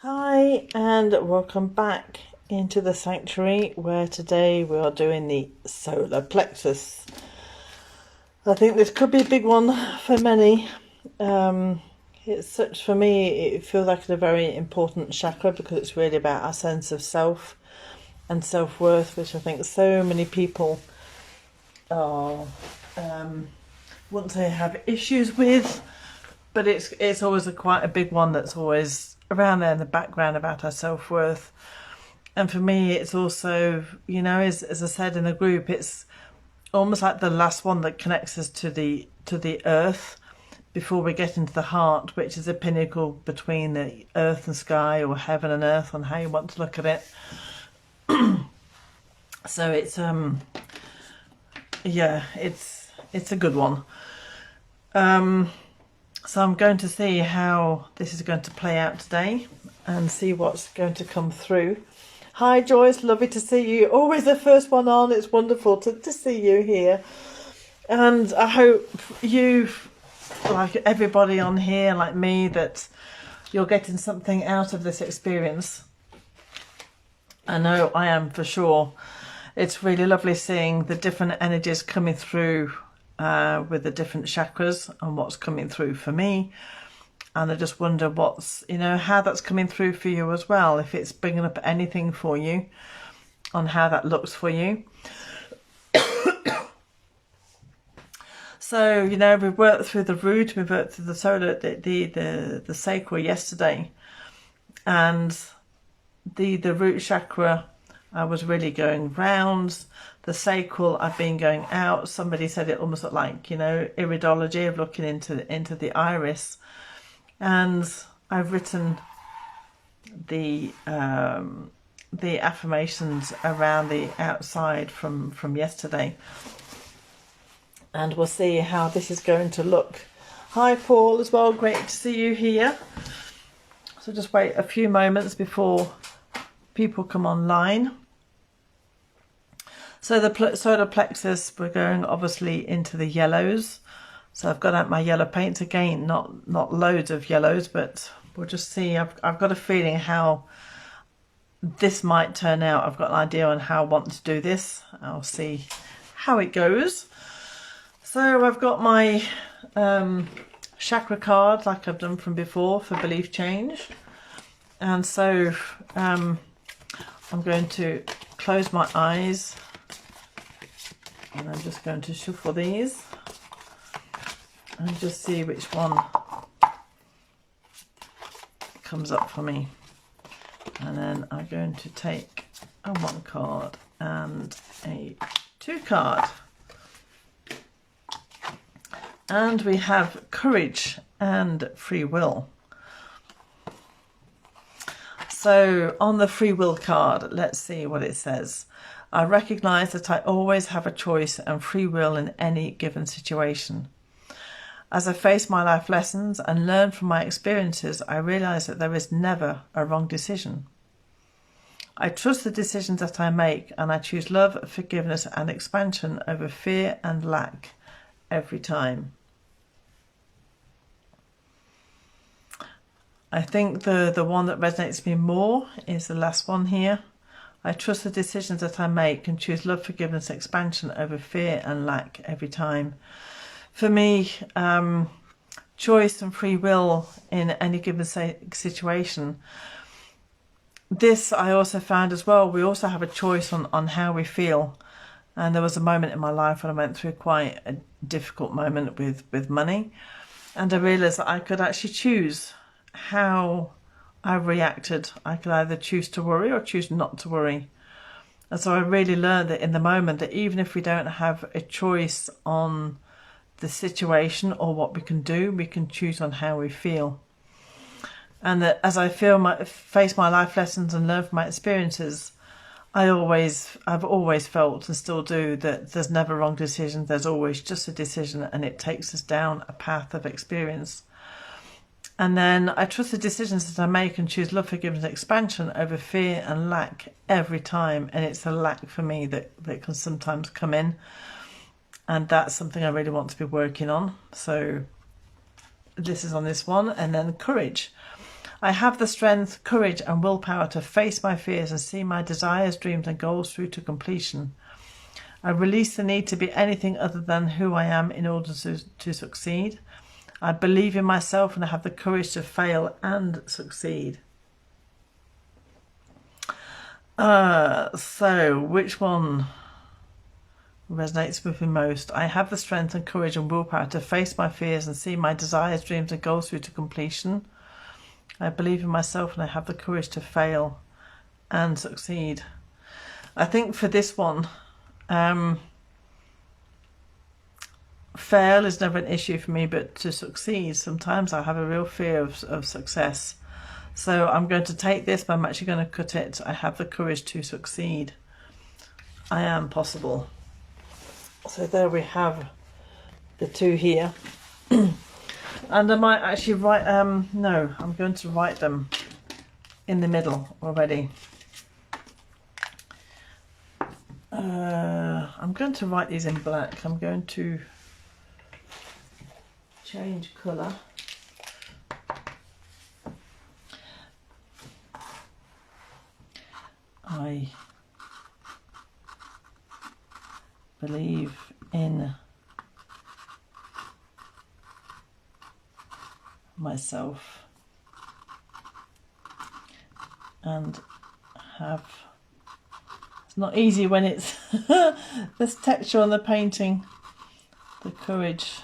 Hi and welcome back into the sanctuary, where today we are doing the solar plexus. I think this could be a big one for many. It's such, for me, it feels like a very important chakra because it's really about our sense of self and self-worth, which I think so many people are wouldn't say have issues with, but it's always quite a big one that's always around there in the background about our self-worth. And for me, it's also, you know, as I said in the group, it's almost like the last one that connects us to the earth before we get into the heart, which is a pinnacle between the earth and sky, or heaven and earth, on how you want to look at it. So it's yeah, it's a good one. So I'm going to see how this is going to play out today and see what's going to come through. Hi Joyce, lovely to see you. Always the first one on. It's wonderful to see you here. And I hope you, like everybody on here, like me, that you're getting something out of this experience. I know I am, for sure. It's really lovely seeing the different energies coming through with the different chakras and what's coming through for me. And I just wonder what's, you know, how that's coming through for you as well, if it's bringing up anything for you on how that looks for you. So, you know, we've worked through the root, we've worked through the solar, the sacral yesterday, and the root chakra, I was really going round. The sacral, I've been going out. Somebody said it almost looked like, you know, iridology, of looking into the iris. And I've written the affirmations around the outside from yesterday. And we'll see how this is going to look. Hi Paul as well, great to see you here. So just wait a few moments before people come online. So the solar plexus, we're going obviously into the yellows. So I've got out my yellow paints again, not loads of yellows, but we'll just see. I've got a feeling how this might turn out. I've got an idea on how I want to do this. I'll see how it goes. So I've got my chakra card, like I've done from before, for belief change. And so I'm going to close my eyes. And I'm just going to shuffle these and just see which one comes up for me. And then I'm going to take a 1 card and a 2 card. And we have courage and free will. So on the free will card, let's see what it says. I recognize that I always have a choice and free will in any given situation. As I face my life lessons and learn from my experiences, I realize that there is never a wrong decision. I trust the decisions that I make, and I choose love, forgiveness, and expansion over fear and lack every time. I think the one that resonates with me more is the last one here. I trust the decisions that I make and choose love, forgiveness, expansion over fear and lack every time. For me, choice and free will in any given situation. This I also found as well, we also have a choice on how we feel. And there was a moment in my life when I went through quite a difficult moment with money. And I realised that I could actually choose how I reacted. I could either choose to worry or choose not to worry. And so I really learned that in the moment, that even if we don't have a choice on the situation or what we can do, we can choose on how we feel. And that as I face my life lessons and learn from my experiences, I've always felt, and still do, that there's never a wrong decision. There's always just a decision, and it takes us down a path of experience. And then I trust the decisions that I make and choose love, forgiveness, and expansion over fear and lack every time. And it's a lack for me that can sometimes come in. And that's something I really want to be working on. So this is on this one. And then courage. I have the strength, courage and willpower to face my fears and see my desires, dreams and goals through to completion. I release the need to be anything other than who I am in order to succeed. I believe in myself and I have the courage to fail and succeed. So which one resonates with me most? I have the strength and courage and willpower to face my fears and see my desires, dreams and goals through to completion. I believe in myself and I have the courage to fail and succeed. I think for this one, fail is never an issue for me, but to succeed, sometimes I have a real fear of success. So I'm going to take this, but I'm actually going to cut it. I have the courage to succeed. I am possible. So there we have the two here. And I might actually write, no, I'm going to write them in the middle already. I'm going to write these in black. I'm going to change colour. I believe in myself and have, it's not easy when it's this texture on the painting, the courage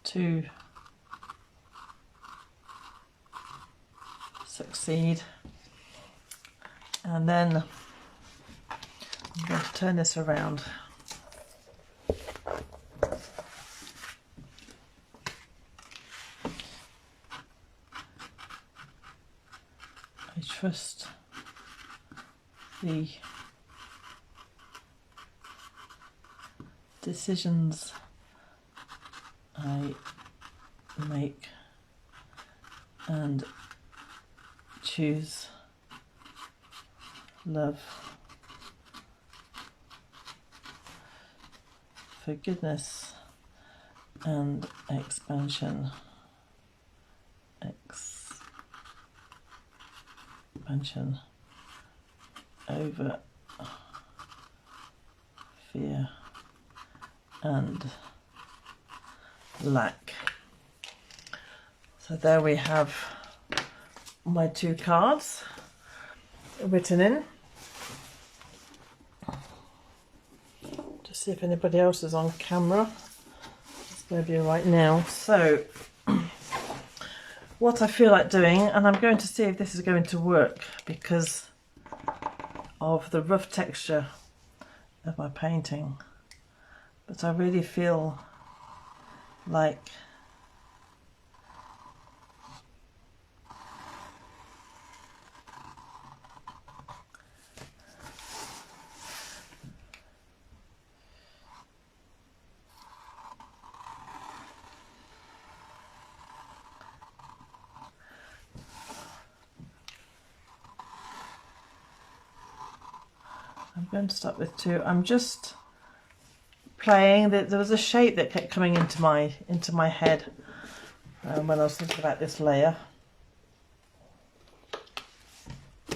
to succeed. And then I'm going to turn this around. I trust the decisions I make and choose love, forgiveness and expansion. Expansion over fear and lack. So there we have my two cards written in. Just see if anybody else is on camera. It's going to be right now. So what I feel like doing, and I'm going to see if this is going to work because of the rough texture of my painting, but I really feel like I'm going to start with two. I'm just playing. There was a shape that kept coming into my head when I was thinking about this layer.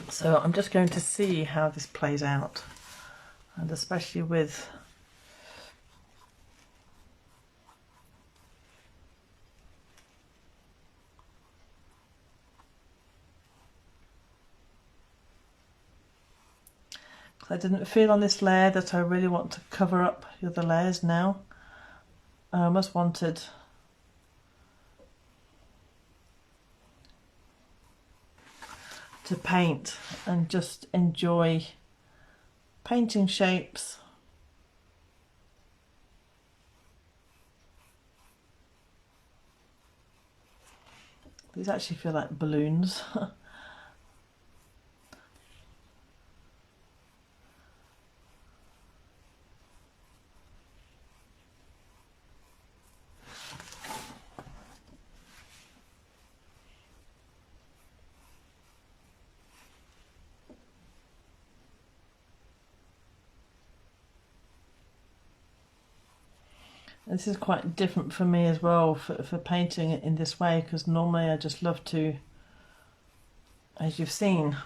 So I'm just going to see how this plays out, and especially with I didn't feel on this layer that I really want to cover up the other layers now. I almost wanted to paint and just enjoy painting shapes. These actually feel like balloons. This is quite different for me as well for painting it in this way, because normally I just love to as you've seen,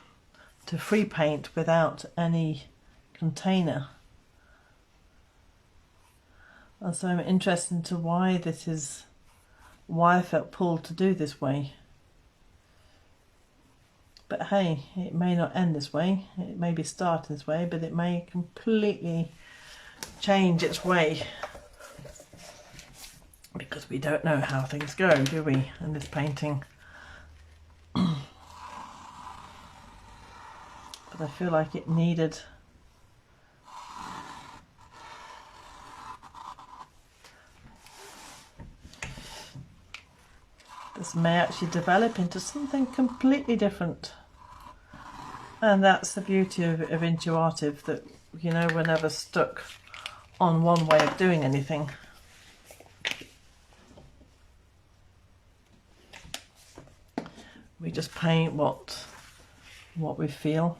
to free paint without any container. And so I'm interested into why I felt pulled to do this way. But hey, it may not end this way, it may be starting this way, but it may completely change its way, because we don't know how things go, do we, in this painting. But I feel like it needed this may actually develop into something completely different. And that's the beauty of Intuartiv, that, you know, we're never stuck on one way of doing anything. We just paint what we feel.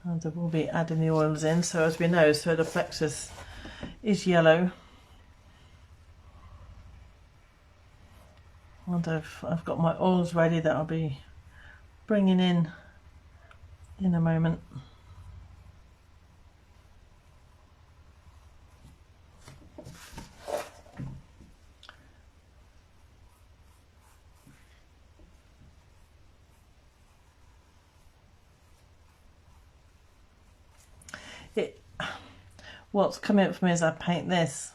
And I will be adding the oils in. So as we know, solar plexus is yellow. And I've got my oils ready that I'll be bringing in a moment. What's coming up for me as I paint this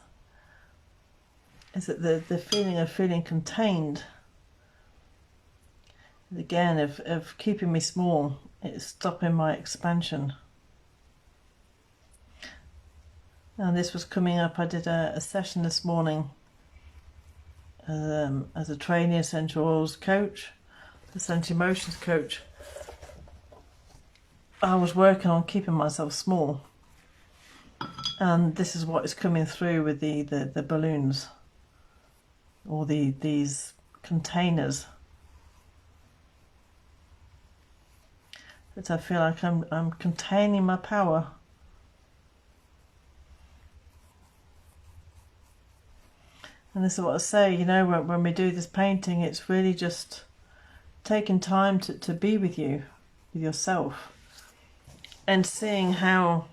is that the feeling of feeling contained, again, of keeping me small, it's stopping my expansion. And this was coming up. I did a session this morning as a trainee essential oils coach, essential emotions coach. I was working on keeping myself small. And this is what is coming through with the balloons, or these containers. But I feel like I'm containing my power. And this is what I say, you know, when we do this painting, it's really just taking time to be with you, with yourself, and seeing how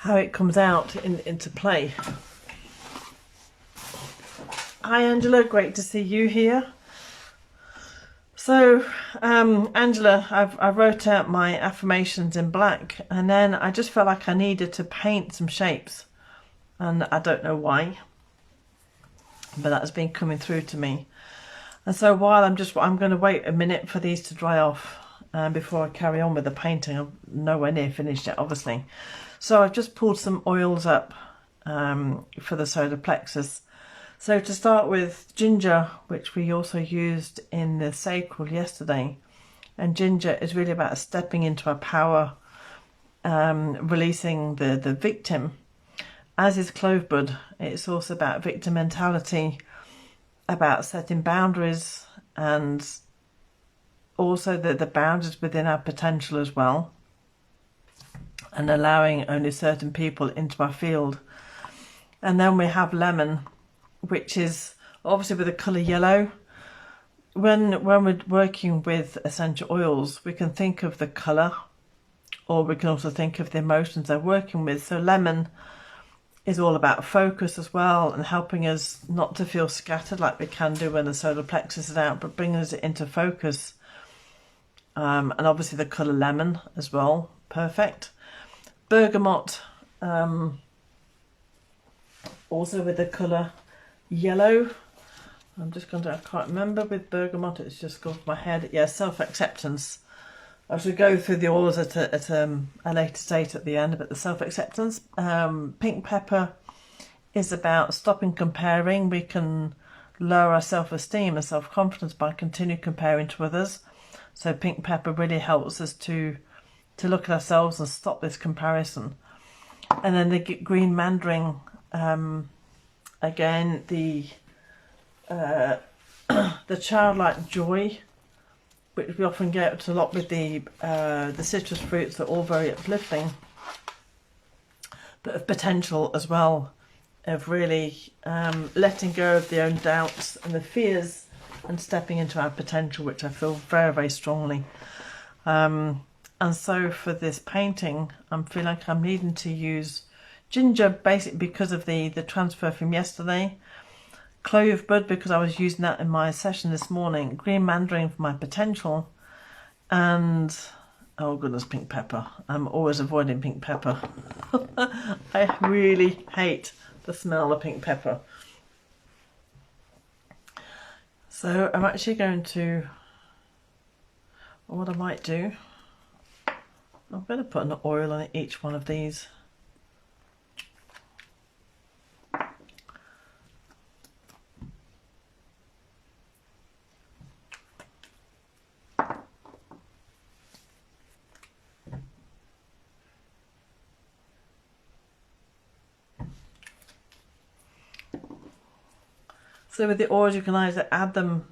it comes out into play. Hi Angela, great to see you here. So Angela, I wrote out my affirmations in black, and then I just felt like I needed to paint some shapes, and I don't know why, but that's been coming through to me. And so while I'm going to wait a minute for these to dry off before I carry on with the painting. I'm nowhere near finished yet, obviously. So I've just pulled some oils up for the solar plexus. So to start with, ginger, which we also used in the sacral yesterday. And ginger is really about stepping into our power, releasing the victim, as is clovebud. It's also about victim mentality, about setting boundaries, and also the boundaries within our potential as well, and allowing only certain people into our field. And then we have lemon, which is obviously with the colour yellow. When we're working with essential oils, we can think of the colour, or we can also think of the emotions they're working with. So lemon is all about focus as well, and helping us not to feel scattered like we can do when the solar plexus is out, but bringing us into focus. And obviously the colour lemon as well, perfect. Bergamot, also with the colour yellow. I'm just going to, I can't remember with bergamot, it's just gone off my head. Yeah, self-acceptance. I should go through the oils at a later date at the end, but the self-acceptance. Pink pepper is about stopping comparing. We can lower our self-esteem and self-confidence by continuing comparing to others. So pink pepper really helps us to look at ourselves and stop this comparison. And then the green mandarin, again, the childlike joy which we often get a lot with the citrus fruits, are all very uplifting, but of potential as well, of really letting go of their own doubts and the fears and stepping into our potential, which I feel very, very strongly. And so for this painting, I feel like I'm needing to use ginger, basically because of the transfer from yesterday, clove bud because I was using that in my session this morning, green mandarin for my potential, and oh goodness, pink pepper. I'm always avoiding pink pepper. I really hate the smell of pink pepper. So I'm actually going to, what I might do, I'm going to put an oil on each one of these. So with the oils, you can either add them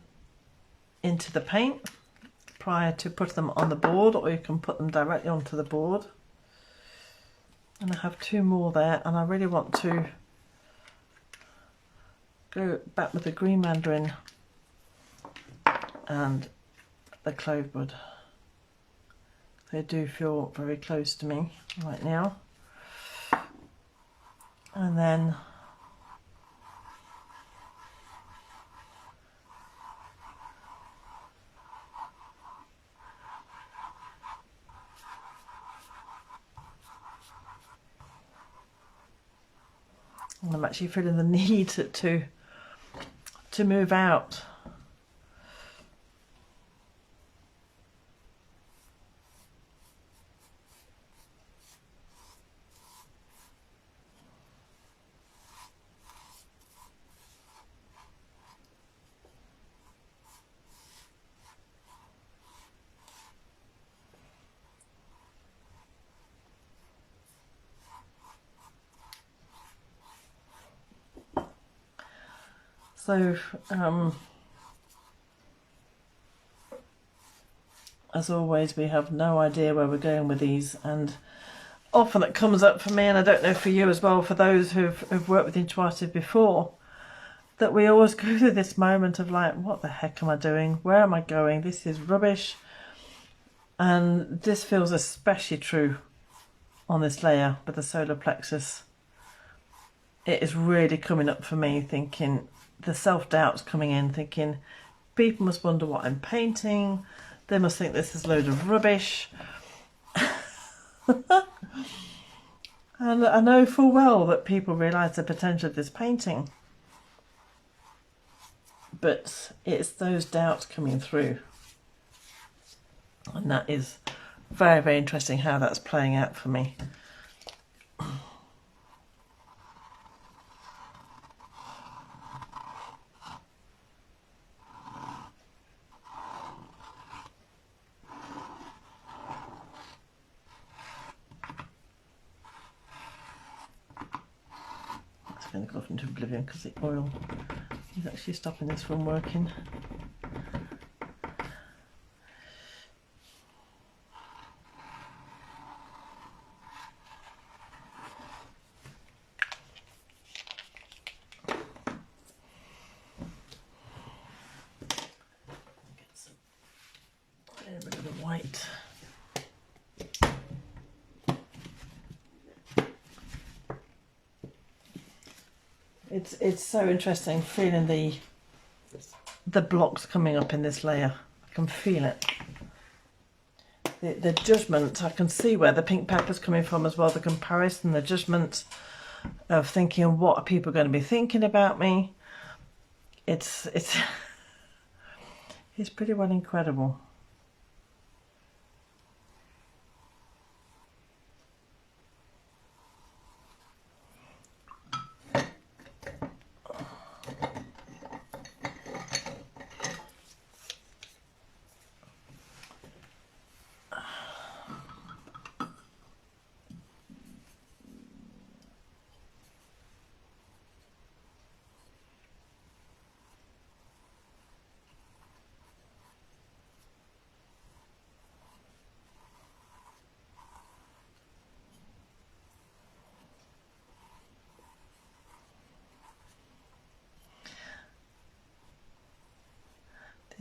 into the paint prior to putting them on the board, or you can put them directly onto the board. And I have two more there, and I really want to go back with the green mandarin and the clove bud. They do feel very close to me right now. And then I'm actually feeling the need to move out. So, as always, we have no idea where we're going with these, and often it comes up for me, and I don't know for you as well, for those who've worked with Intuartiv before, that we always go through this moment of like, what the heck am I doing? Where am I going? This is rubbish. And this feels especially true on this layer with the solar plexus. It is really coming up for me, thinking, the self-doubt's coming in, thinking people must wonder what I'm painting, they must think this is a load of rubbish. And I know full well that people realise the potential of this painting, but it's those doubts coming through, and that is very, very interesting how that's playing out for me. Going to go off into oblivion because the oil is actually stopping this from working. Get rid of the white. It's so interesting feeling the blocks coming up in this layer. I can feel it. The judgment, I can see where the pink pepper's coming from as well, the comparison, the judgment of thinking, what are people going to be thinking about me? It's pretty well incredible.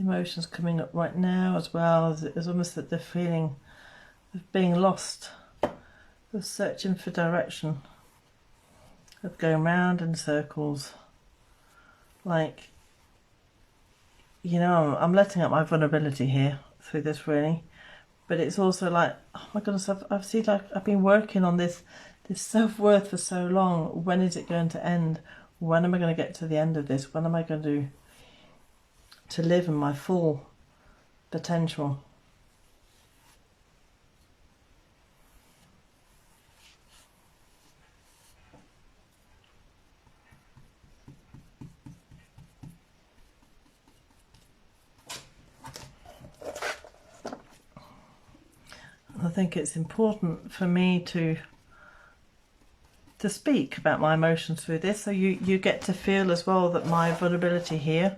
emotions coming up right now as well. It's almost that the feeling of being lost, of searching for direction, of going round in circles. Like, you know, I'm letting out my vulnerability here through this, really. But it's also like, oh my goodness, I've seen, like, I've been working on this self-worth for so long. When is it going to end? When am I going to get to the end of this? When am I going to live in my full potential? I think it's important for me to speak about my emotions through this, so you get to feel as well that my vulnerability here,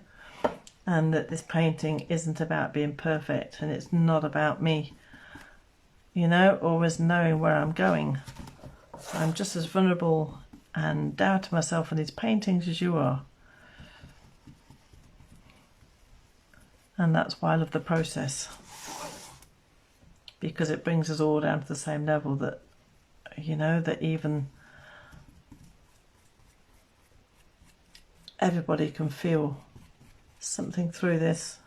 and that this painting isn't about being perfect, and it's not about me, you know, always knowing where I'm going. I'm just as vulnerable and doubting myself in these paintings as you are. And that's why I love the process, because it brings us all down to the same level, that, you know, that even everybody can feel something through this.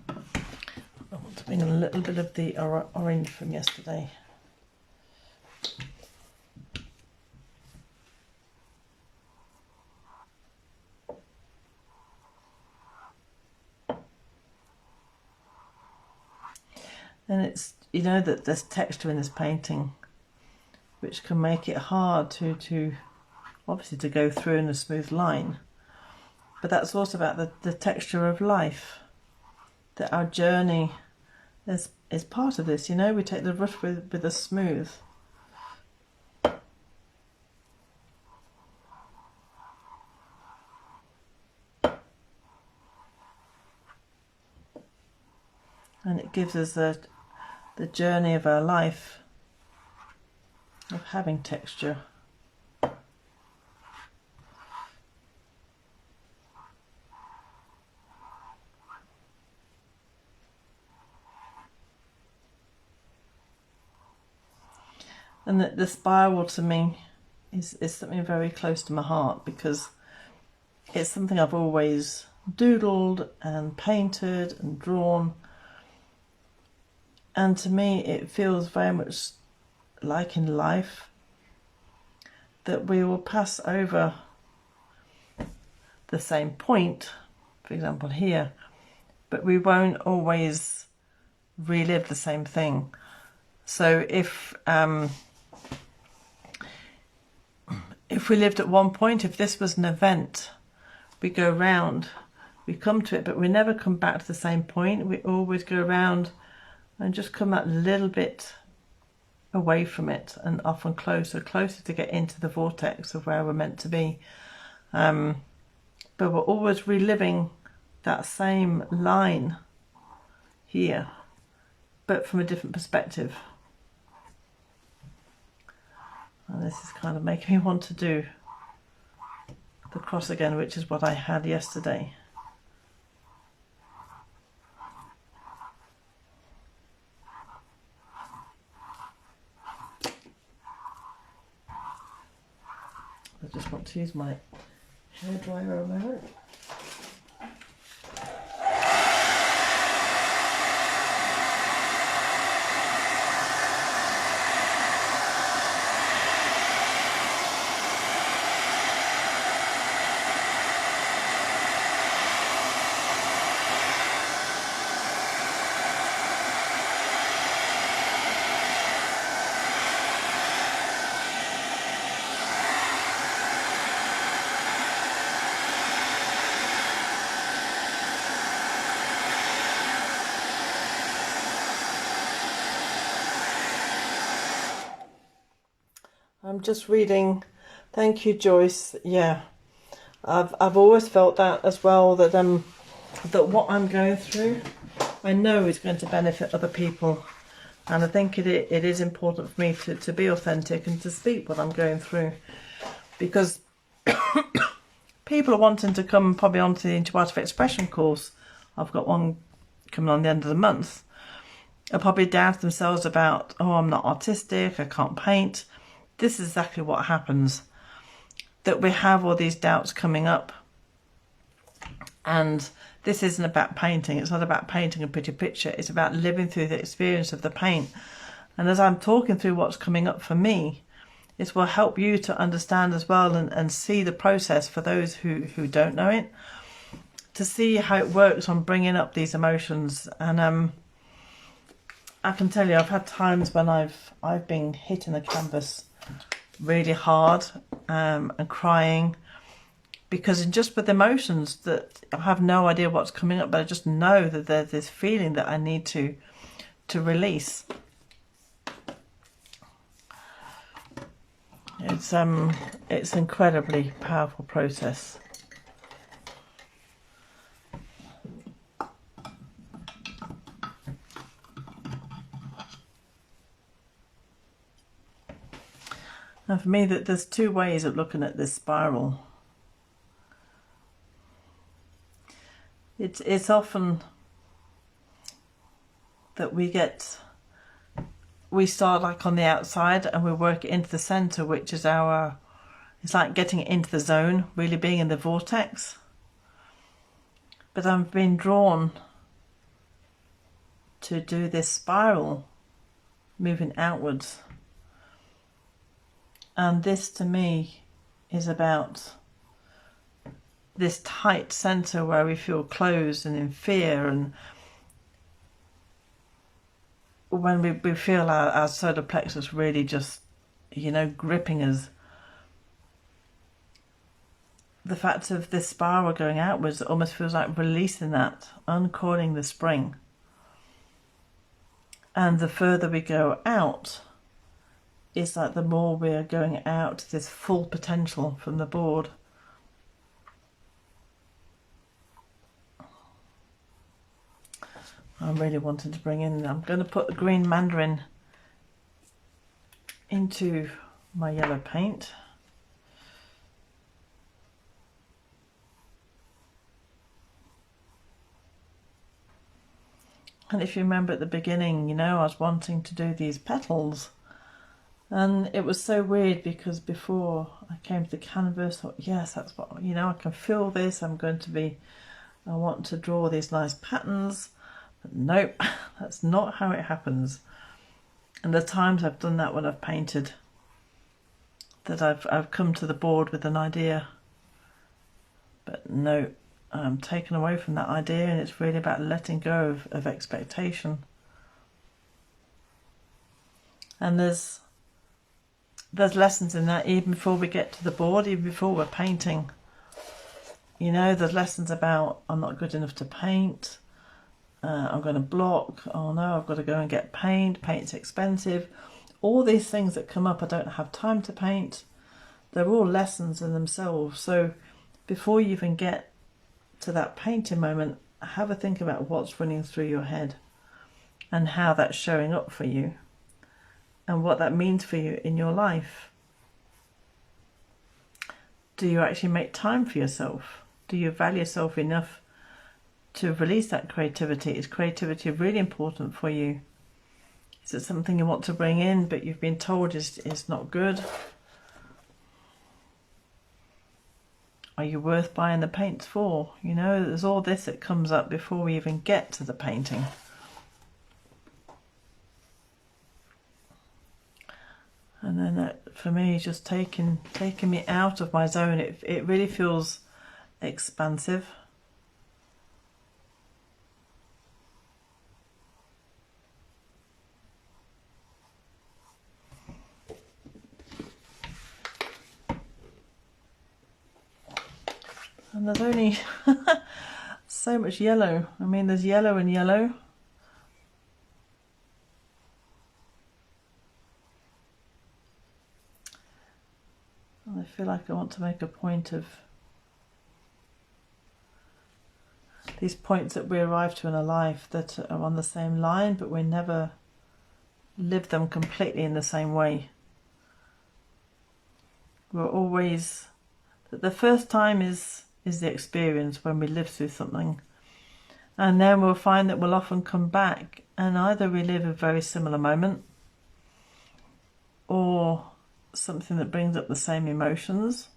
I want to bring in a little bit of the orange from yesterday. And it's, you know, that there's texture in this painting which can make it hard to obviously to go through in a smooth line, but that's also about the texture of life, that our journey is part of this, you know. We take the rough with the smooth. And it gives us the journey of our life of having texture. And that the spiral to me is something very close to my heart, because it's something I've always doodled and painted and drawn. And to me, it feels very much like in life that we will pass over the same point, for example here, but we won't always relive the same thing. So if we lived at one point, if this was an event, we go round, we come to it, but we never come back to the same point. We always go around and just come that little bit away from it, and often closer to get into the vortex of where we're meant to be. But we're always reliving that same line here, but from a different perspective. And this is kind of making me want to do the cross again, which is what I had yesterday. I just want to use my hairdryer a moment. I'm just reading. Thank you, Joyce. Yeah, I've always felt that as well, that that what I'm going through, I know is going to benefit other people, and I think it is important for me to be authentic and to speak what I'm going through. because people are wanting to come probably onto the Intuartiv expression course. I've got one coming on the end of the month. They'll probably doubt themselves about, oh, I'm not artistic, I can't paint. This is exactly what happens, that we have all these doubts coming up. And this isn't about painting. It's not about painting a pretty picture. It's about living through the experience of the paint. And as I'm talking through what's coming up for me, it will help you to understand as well, and see the process for those who don't know it, to see how it works on bringing up these emotions. And I can tell you, I've had times when I've been hitting the canvas really hard and crying, because just with emotions that I have no idea what's coming up, but I just know that there's this feeling that I need to release. It's an incredibly powerful process. Now for me, there's two ways of looking at this spiral. It's often that we start like on the outside and we work it into the center, which is it's like getting into the zone, really being in the vortex. But I'm being drawn to do this spiral, moving outwards. And this to me is about this tight center where we feel closed and in fear, and when we feel our solar plexus really just, gripping us. The fact of this spiral going outwards almost feels like releasing that, uncoiling the spring. And the further we go out, it's like the more we're going out to this full potential from the board. I'm really wanting to bring in, I'm going to put the green mandarin into my yellow paint. And if you remember at the beginning, I was wanting to do these petals. And it was so weird because before I came to the canvas, I thought, yes, that's what, I can feel this. I want to draw these nice patterns. But nope, that's not how it happens. And the times I've done that when I've painted, that I've come to the board with an idea. But no, I'm taken away from that idea, and it's really about letting go of expectation. And there's lessons in that even before we get to the board, even before we're painting. There's lessons about, I'm not good enough to paint, I'm going to block, oh no, I've got to go and get paint's expensive. All these things that come up, I don't have time to paint. They're all lessons in themselves. So before you even get to that painting moment, have a think about what's running through your head and how that's showing up for you and what that means for you in your life. Do you actually make time for yourself? Do you value yourself enough to release that creativity? Is creativity really important for you? Is it something you want to bring in but you've been told is not good? Are you worth buying the paints for? There's all this that comes up before we even get to the painting. And then for me, just taking me out of my zone. It really feels expansive. And there's only so much yellow. I mean, there's yellow and yellow. And I feel like I want to make a point of these points that we arrive to in a life that are on the same line, but we never live them completely in the same way. We're always, that the first time is the experience when we live through something. And then we'll find that we'll often come back and either relive a very similar moment or something that brings up the same emotions.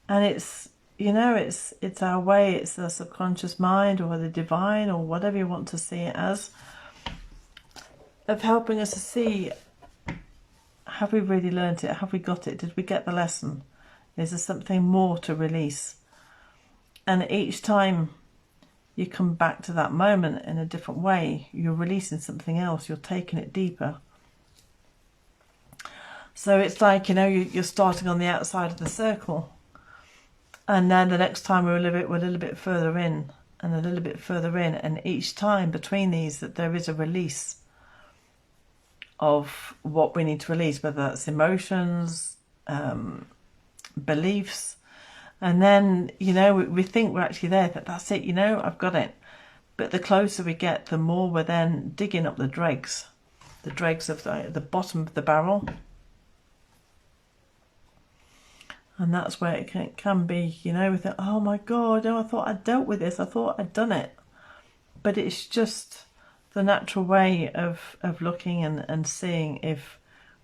And it's, you know, it's our way, it's the subconscious mind or the divine or whatever you want to see it as, of helping us to see, have we really learnt it? Have we got it? Did we get the lesson? Is there something more to release? And each time you come back to that moment in a different way, you're releasing something else, you're taking it deeper. So it's like, you know, you're starting on the outside of the circle, and then the next time we relive it, we're a little bit further in and a little bit further in, and each time between these that there is a release of what we need to release, whether that's emotions, beliefs. And then, you know, we think we're actually there, that's it, you know, I've got it. But the closer we get, the more we're then digging up the dregs of the bottom of the barrel. And that's where it can be, you know, we think, oh my God, oh, I thought I'd dealt with this, I thought I'd done it. But it's just the natural way of looking and seeing if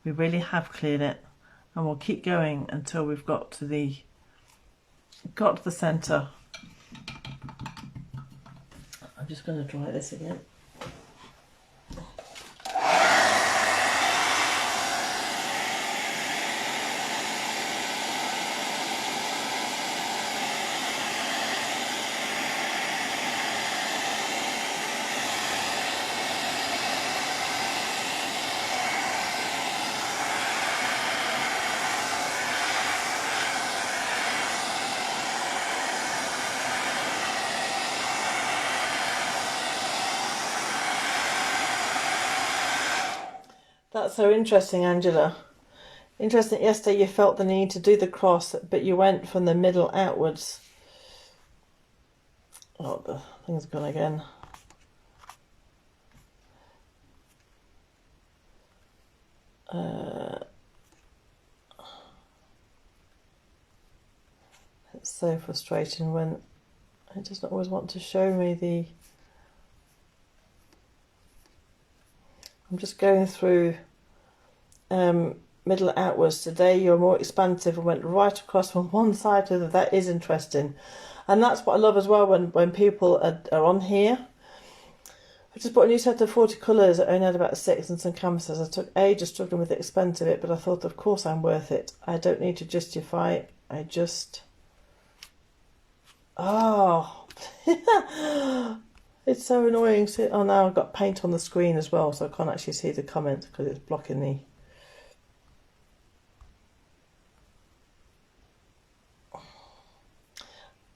we really have cleared it. And we'll keep going until we've got to the centre. I'm just going to try this again. That's so interesting, Angela. Interesting, yesterday you felt the need to do the cross, but you went from the middle outwards. Oh, the thing's gone again. It's so frustrating when it doesn't always want to show me the... I'm just going through middle outwards. Today you're more expansive and went right across from one side to the other. That is interesting. And that's what I love as well when people are on here. I just bought a new set of 40 colours. I only had about 6 and some canvases. I took ages struggling with the expense of it, but I thought, of course I'm worth it. I don't need to justify it. I just... Oh... It's so annoying. Oh, now I've got paint on the screen as well, so I can't actually see the comments because it's blocking the...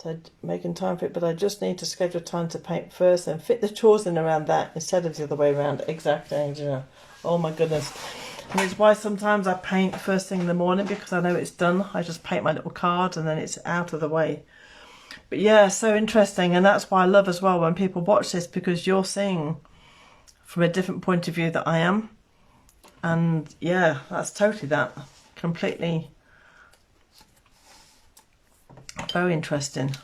So making time for it, but I just need to schedule time to paint first and fit the chores in around that instead of the other way around. Exactly, Angela. Oh my goodness. And it's why sometimes I paint first thing in the morning, because I know it's done. I just paint my little card and then it's out of the way. But yeah, so interesting, and that's why I love as well when people watch this, because you're seeing from a different point of view that I am. And yeah, that's totally that. Completely very interesting.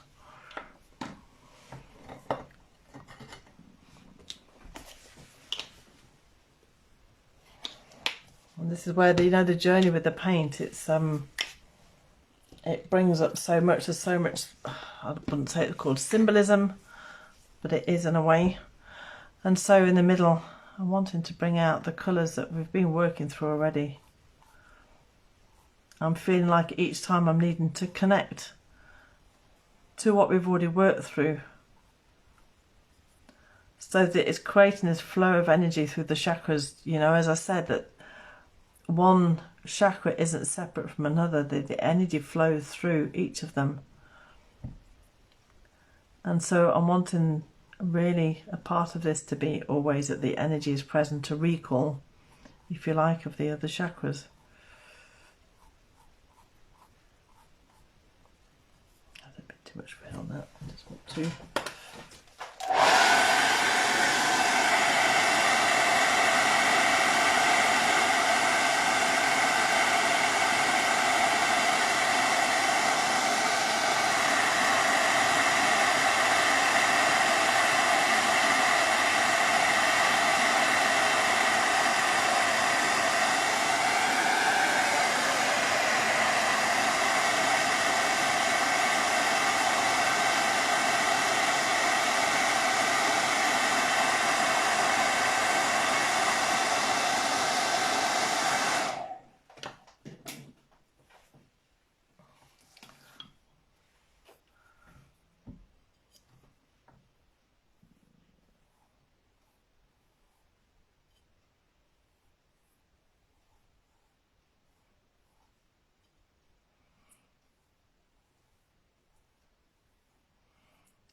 And this is where the journey with the paint, it's it brings up so much. There's so much, I wouldn't say it's called symbolism, but it is in a way. And so in the middle, I'm wanting to bring out the colours that we've been working through already. I'm feeling like each time I'm needing to connect to what we've already worked through, so that it's creating this flow of energy through the chakras. You know, as I said, that one chakra isn't separate from another. The energy flows through each of them. And so I'm wanting really a part of this to be always that the energy is present to recall, if you like, of the other chakras. That's a bit too much for on that. I just want to...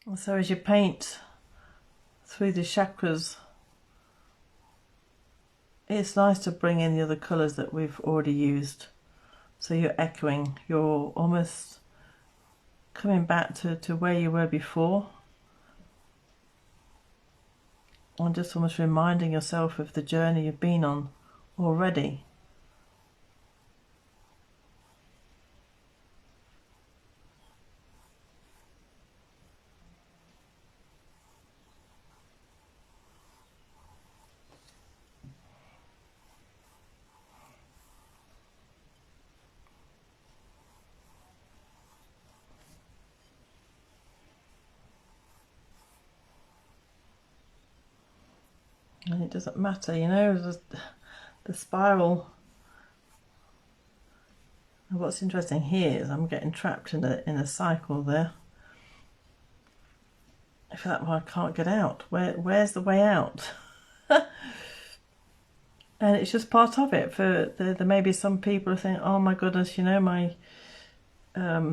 And so as you paint through the chakras, it's nice to bring in the other colours that we've already used. So you're echoing, you're almost coming back to where you were before. And just almost reminding yourself of the journey you've been on already. And it doesn't matter, you know, the spiral. And what's interesting here is I'm getting trapped in a cycle there. I feel like, well, I can't get out. Where's the way out? And it's just part of it. There may be some people who think, oh my goodness, you know, my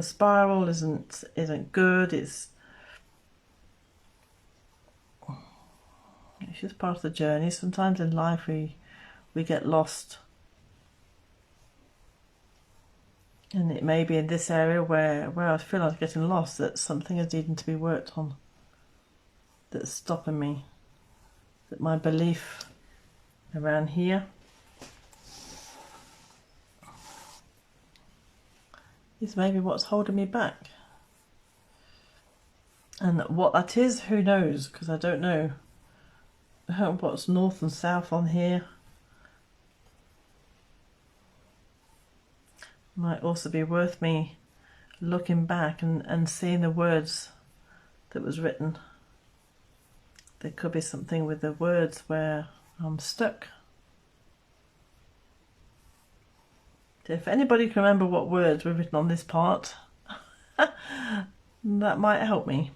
spiral isn't good. It's just part of the journey. Sometimes in life we get lost. And it may be in this area where I feel like getting lost, that something is needing to be worked on, that's stopping me, that my belief around here is maybe what's holding me back. And what that is, who knows, because I don't know what's north and south on here. Might also be worth me looking back and seeing the words that was written. There could be something with the words where I'm stuck. If anybody can remember what words were written on this part, that might help me.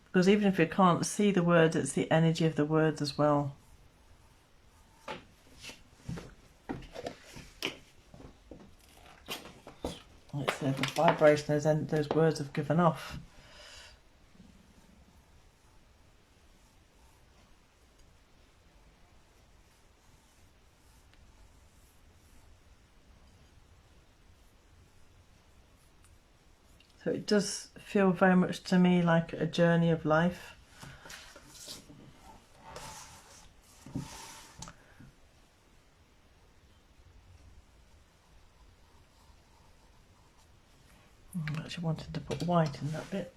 Because even if you can't see the words, it's the energy of the words as well. It's the vibration those words have given off. So it does feel very much to me like a journey of life. I actually wanted to put white in that bit.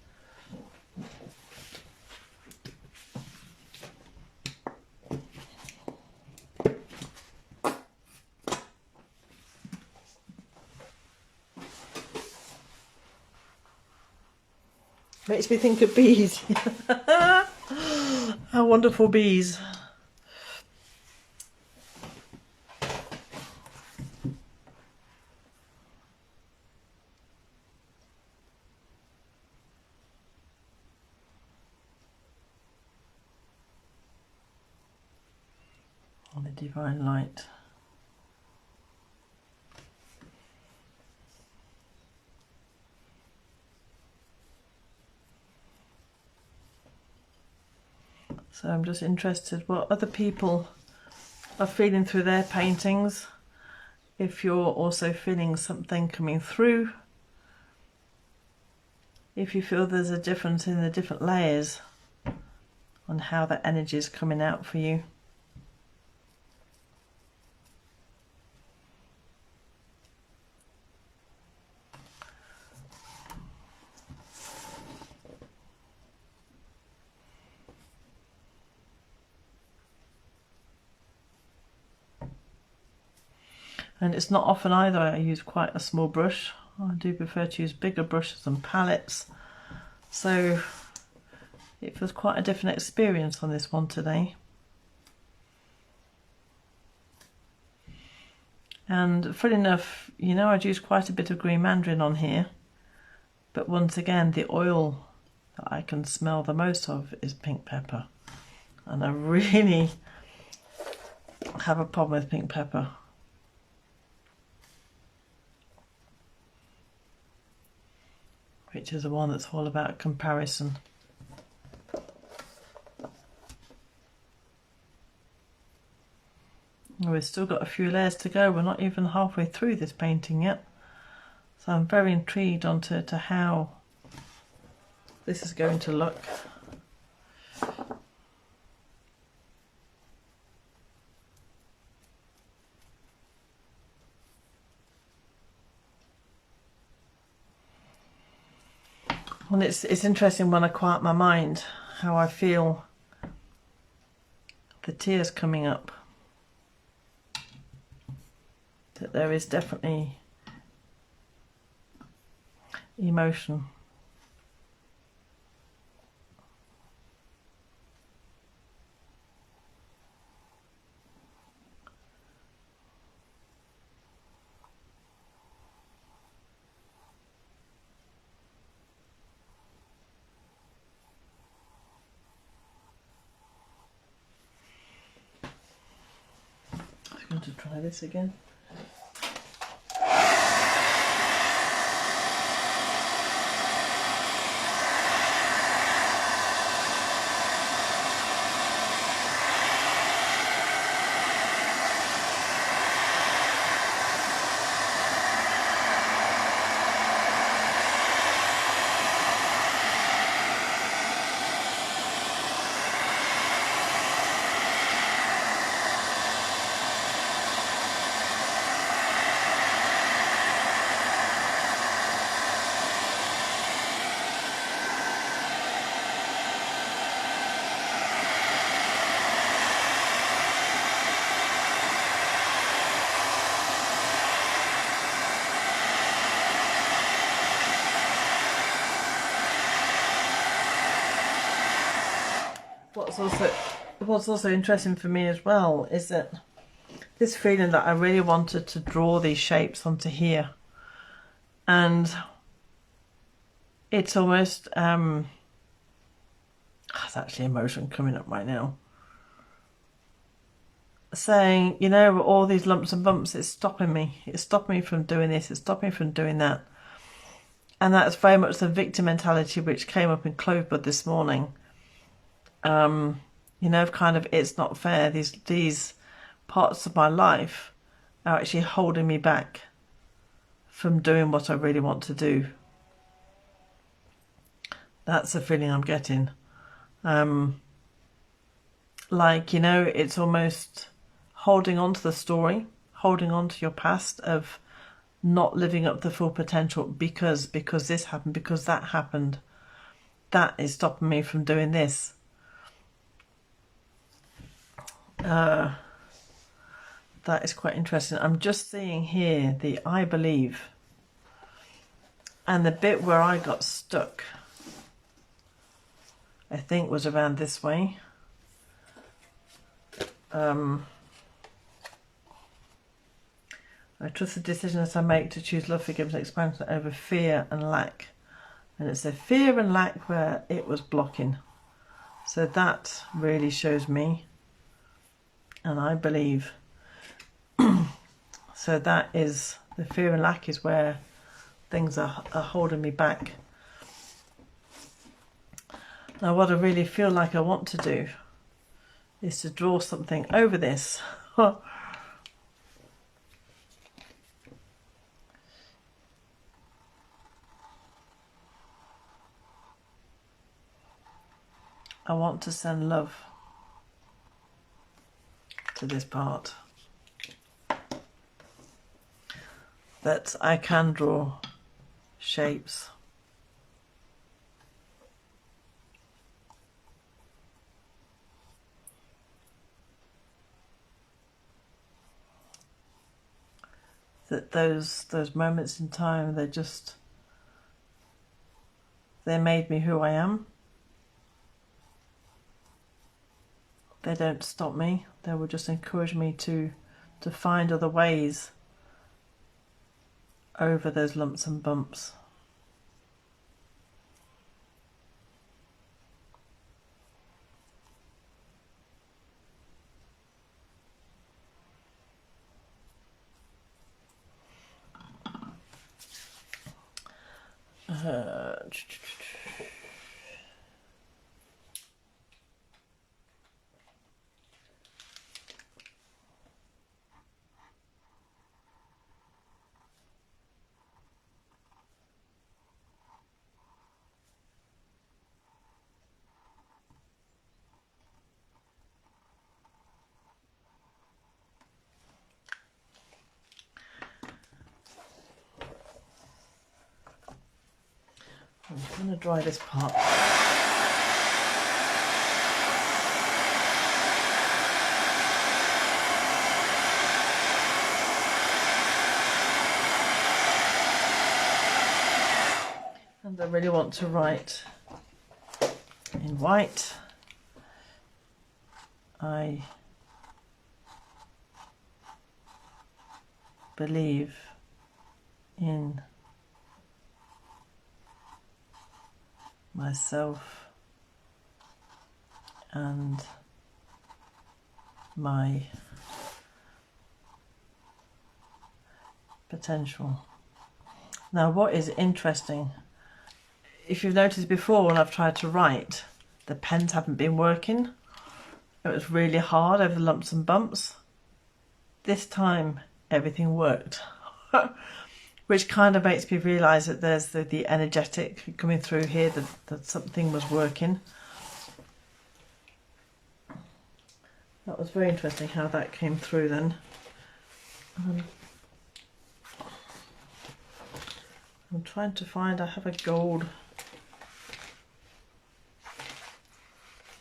Makes me think of bees. How wonderful bees. On the divine light. So I'm just interested what other people are feeling through their paintings. If you're also feeling something coming through. If you feel there's a difference in the different layers on how that energy is coming out for you. And it's not often either I use quite a small brush. I do prefer to use bigger brushes and palettes. So it was quite a different experience on this one today. And funny enough, you know, I'd used quite a bit of green mandarin on here. But once again, the oil that I can smell the most of is pink pepper. And I really have a problem with pink pepper. which is the one that's all about comparison. We've still got a few layers to go. We're not even halfway through this painting yet. So I'm very intrigued onto how this is going to look. And it's interesting when I quiet my mind how I feel the tears coming up. That there is definitely emotion. I'm going to try this again. What's also interesting for me as well is that this feeling that I really wanted to draw these shapes onto here, and it's almost there's actually emotion coming up right now, saying, you know, all these lumps and bumps, it's stopping me from doing this, it's stopping me from doing that. And that's very much the victim mentality which came up in Clovebud this morning. You know, kind of, it's not fair. These parts of my life are actually holding me back from doing what I really want to do. That's the feeling I'm getting. Like, you know, it's almost holding on to the story, holding on to your past of not living up to full potential because this happened, because that happened. That is stopping me from doing this. That is quite interesting. I'm just seeing here the I believe, and the bit where I got stuck, I think, was around this way. I trust the decisions I make to choose love, forgiveness, and expansion over fear and lack. And it's the fear and lack where it was blocking. So that really shows me. And I believe. So that is, the fear and lack is where things are holding me back. Now what I really feel like I want to do is to draw something over this. I want to send love to this part. That I can draw shapes. That those moments in time, they made me who I am. They don't stop me. They will just encourage me to find other ways over those lumps and bumps. I'm going to dry this part. And I really want to write in white. I believe in myself and my potential. Now, what is interesting, if you've noticed before when I've tried to write, the pens haven't been working. It was really hard over the lumps and bumps. This time everything worked, which kind of makes me realise that there's the energetic coming through here, that something was working. That was very interesting how that came through then. I'm trying to find, I have a gold.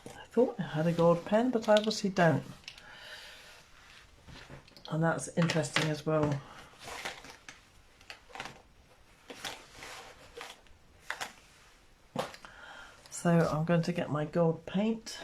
I thought I had a gold pen, but I obviously don't. And that's interesting as well. So I'm going to get my gold paint.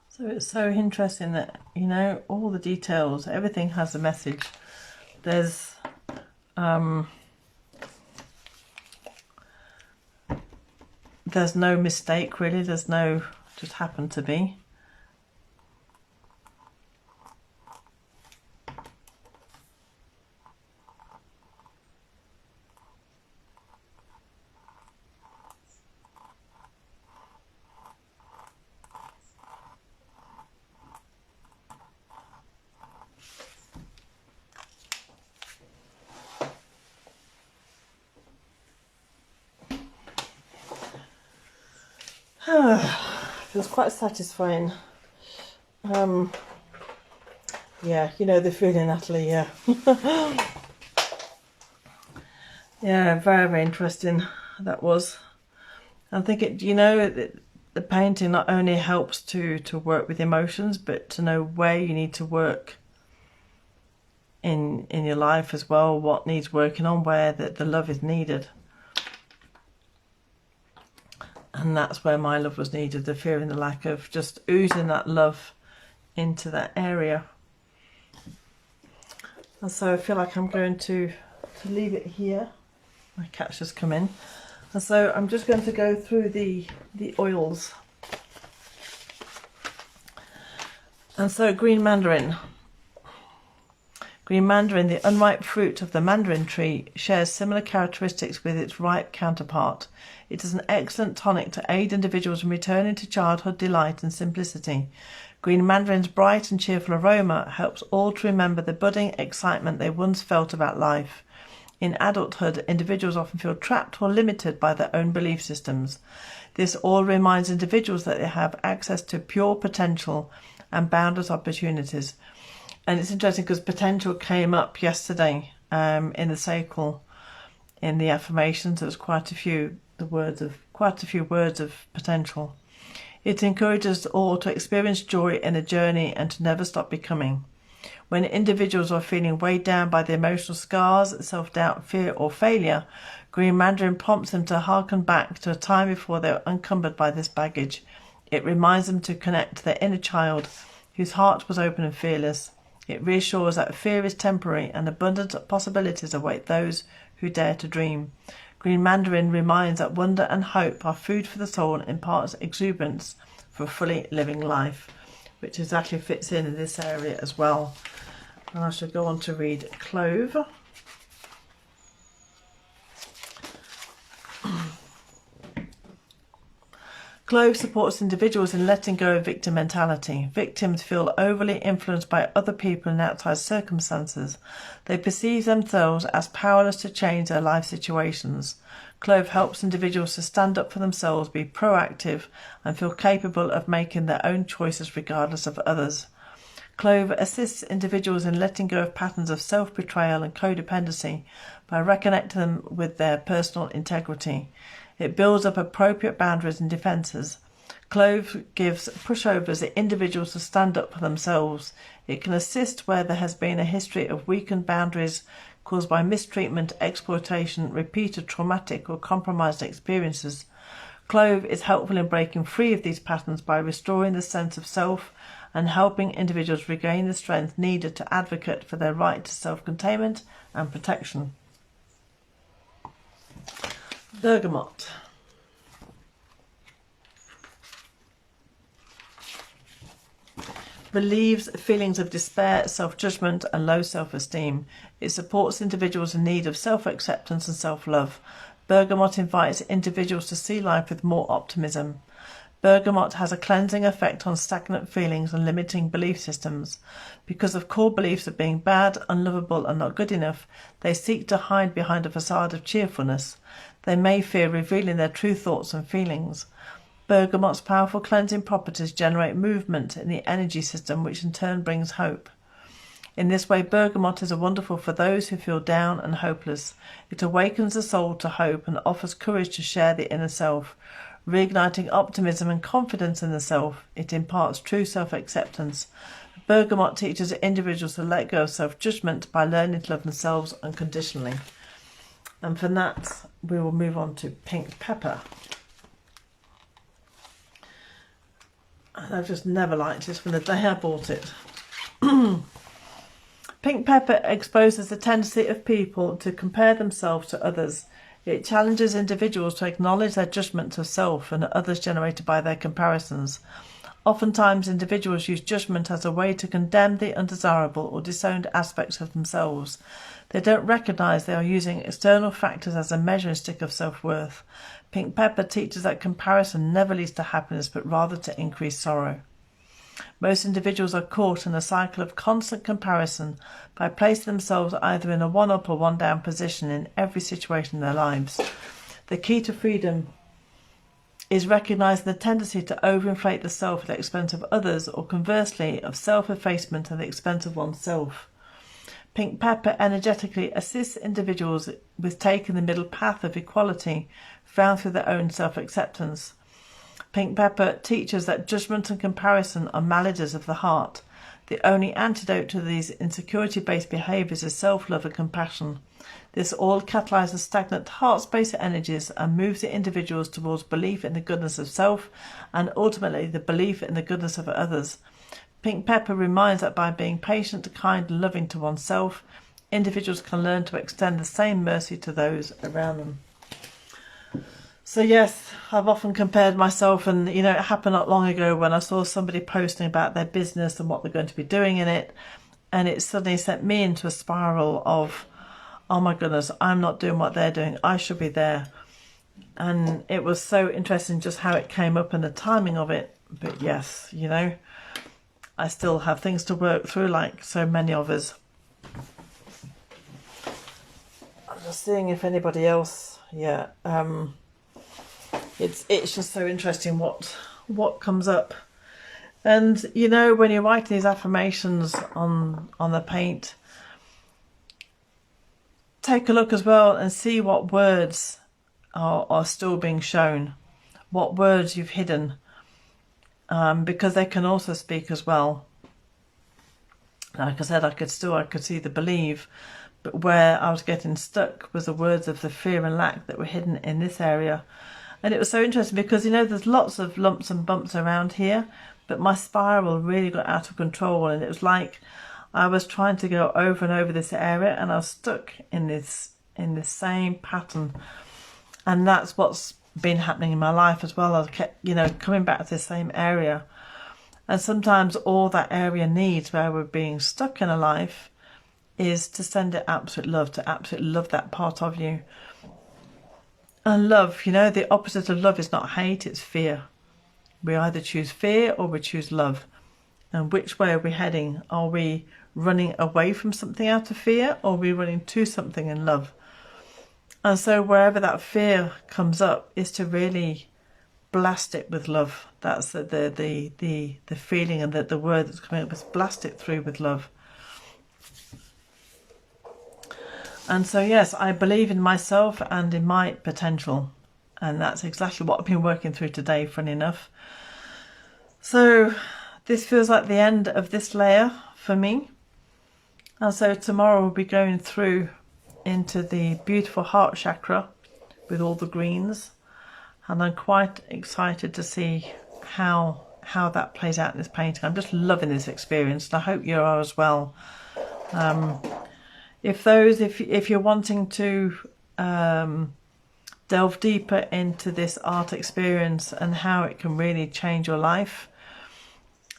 So it's so interesting that, you know, all the details, everything has a message. There's no mistake really, there's no just happened to be. Feels quite satisfying. Yeah, you know the feeling, Natalie, yeah. Yeah, very, very interesting that was. I think the painting not only helps to work with emotions, but to know where you need to work in your life as well, what needs working on, where the love is needed. And that's where my love was needed, the fear and the lack of, just oozing that love into that area. And so I feel like I'm going to leave it here. My cat's just come in. And so I'm just going to go through the oils. And so green mandarin. Green mandarin, the unripe fruit of the mandarin tree, shares similar characteristics with its ripe counterpart. It is an excellent tonic to aid individuals in returning to childhood delight and simplicity. Green mandarin's bright and cheerful aroma helps all to remember the budding excitement they once felt about life. In adulthood, individuals often feel trapped or limited by their own belief systems. This all reminds individuals that they have access to pure potential and boundless opportunities. And it's interesting because potential came up yesterday in the cycle, in the affirmations. There was quite a few words of potential. It encourages all to experience joy in a journey and to never stop becoming. When individuals are feeling weighed down by the emotional scars, self-doubt, fear or failure, green mandarin prompts them to harken back to a time before they were encumbered by this baggage. It reminds them to connect to their inner child, whose heart was open and fearless. It reassures that fear is temporary and abundant possibilities await those who dare to dream. Green mandarin reminds that wonder and hope are food for the soul and imparts exuberance for a fully living life, which exactly fits in this area as well. And I shall go on to read clove. Clove supports individuals in letting go of victim mentality. Victims feel overly influenced by other people and outside circumstances. They perceive themselves as powerless to change their life situations. Clove helps individuals to stand up for themselves, be proactive, and feel capable of making their own choices regardless of others. Clove assists individuals in letting go of patterns of self-betrayal and codependency by reconnecting them with their personal integrity. It builds up appropriate boundaries and defences. Clove gives pushovers to individuals to stand up for themselves. It can assist where there has been a history of weakened boundaries caused by mistreatment, exploitation, repeated traumatic or compromised experiences. Clove is helpful in breaking free of these patterns by restoring the sense of self and helping individuals regain the strength needed to advocate for their right to self-containment and protection. Bergamot. Relieves feelings of despair, self-judgment and low self-esteem. It supports individuals in need of self-acceptance and self-love. Bergamot invites individuals to see life with more optimism. Bergamot has a cleansing effect on stagnant feelings and limiting belief systems. Because of core beliefs of being bad, unlovable and not good enough, they seek to hide behind a facade of cheerfulness. They may fear revealing their true thoughts and feelings. Bergamot's powerful cleansing properties generate movement in the energy system, which in turn brings hope. In this way, bergamot is wonderful for those who feel down and hopeless. It awakens the soul to hope and offers courage to share the inner self. Reigniting optimism and confidence in the self, it imparts true self-acceptance. Bergamot teaches individuals to let go of self-judgment by learning to love themselves unconditionally. And from that, we will move on to pink pepper. I've just never liked this from the day I bought it. Pink pepper exposes the tendency of people to compare themselves to others. It challenges individuals to acknowledge their judgments of self and others generated by their comparisons. Oftentimes, individuals use judgment as a way to condemn the undesirable or disowned aspects of themselves. They don't recognise they are using external factors as a measuring stick of self-worth. Pink pepper teaches that comparison never leads to happiness, but rather to increased sorrow. Most individuals are caught in a cycle of constant comparison by placing themselves either in a one-up or one-down position in every situation in their lives. The key to freedom is recognising the tendency to overinflate the self at the expense of others, or conversely, of self-effacement at the expense of oneself. Pink pepper energetically assists individuals with taking the middle path of equality found through their own self-acceptance. Pink pepper teaches that judgment and comparison are maladies of the heart. The only antidote to these insecurity-based behaviours is self-love and compassion. This all catalyses stagnant heart space energies and moves the individuals towards belief in the goodness of self and ultimately the belief in the goodness of others. Pink pepper reminds that by being patient, kind and loving to oneself, individuals can learn to extend the same mercy to those around them. So yes, I've often compared myself, and it happened not long ago when I saw somebody posting about their business and what they're going to be doing in it, and it suddenly sent me into a spiral of, oh my goodness, I'm not doing what they're doing, I should be there. And it was so interesting just how it came up and the timing of it. But yes, I still have things to work through like so many of us. I'm just seeing if anybody else, it's just so interesting what comes up. And when you're writing these affirmations on the paint, take a look as well and see what words are still being shown, what words you've hidden, because they can also speak as well. Like I said, I could see the believe, but where I was getting stuck was the words of the fear and lack that were hidden in this area. And it was so interesting because, there's lots of lumps and bumps around here, but my spiral really got out of control, and it was like I was trying to go over and over this area and I was stuck in this same pattern. And that's what's been happening in my life as well. I kept, coming back to the same area. And sometimes all that area needs where we're being stuck in a life is to send it absolute love, to absolutely love that part of you. And love, the opposite of love is not hate, it's fear. We either choose fear or we choose love. And which way are we heading? Are we running away from something out of fear, or are we running to something in love? And so wherever that fear comes up is to really blast it with love. That's the feeling, and the word that's coming up is blast it through with love. And so yes, I believe in myself and in my potential, and that's exactly what I've been working through today, funny enough. So this feels like the end of this layer for me, and so tomorrow we'll be going through into the beautiful heart chakra with all the greens, and I'm quite excited to see how that plays out in this painting. I'm just loving this experience, and I hope you are as well. If you're wanting to delve deeper into this art experience and how it can really change your life,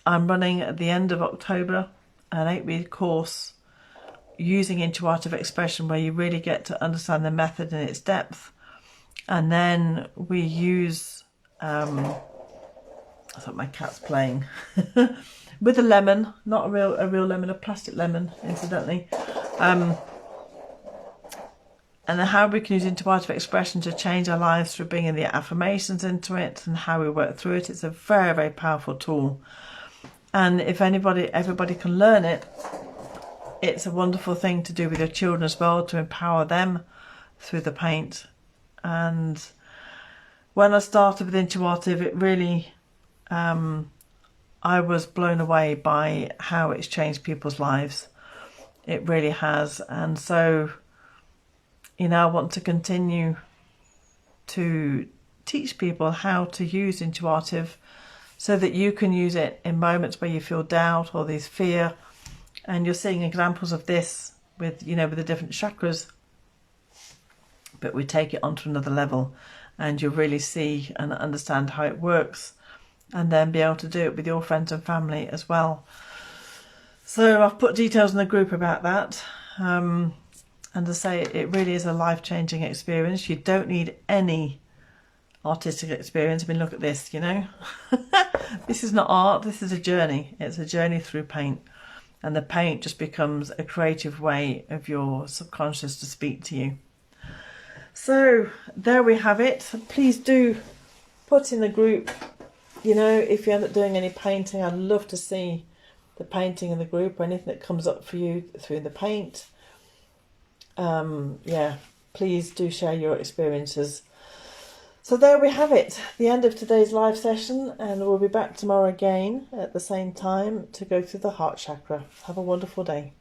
I'm running at the end of October an 8-week course using Intuartiv expression, where you really get to understand the method in its depth. And then we use I thought my cat's playing with a lemon, not a real lemon, a plastic lemon, incidentally. And then how we can use Intuartiv expression to change our lives through bringing the affirmations into it and how we work through it. It's a very, very powerful tool. And if everybody can learn it, it's a wonderful thing to do with your children as well, to empower them through the paint. And when I started with Intuartiv, it really, I was blown away by how it's changed people's lives. It really has. And so, I want to continue to teach people how to use Intuartiv so that you can use it in moments where you feel doubt or there's fear. And you're seeing examples of this with, with the different chakras. But we take it onto another level, and you'll really see and understand how it works, and then be able to do it with your friends and family as well. So I've put details in the group about that. And to say it really is a life-changing experience. You don't need any artistic experience. I mean, look at this, This is not art, this is a journey. It's a journey through paint. And the paint just becomes a creative way of your subconscious to speak to you. So there we have it. Please do put in the group, if you end up doing any painting. I'd love to see the painting in the group or anything that comes up for you through the paint. Yeah, please do share your experiences. So there we have it, the end of today's live session, and we'll be back tomorrow again at the same time to go through the heart chakra. Have a wonderful day.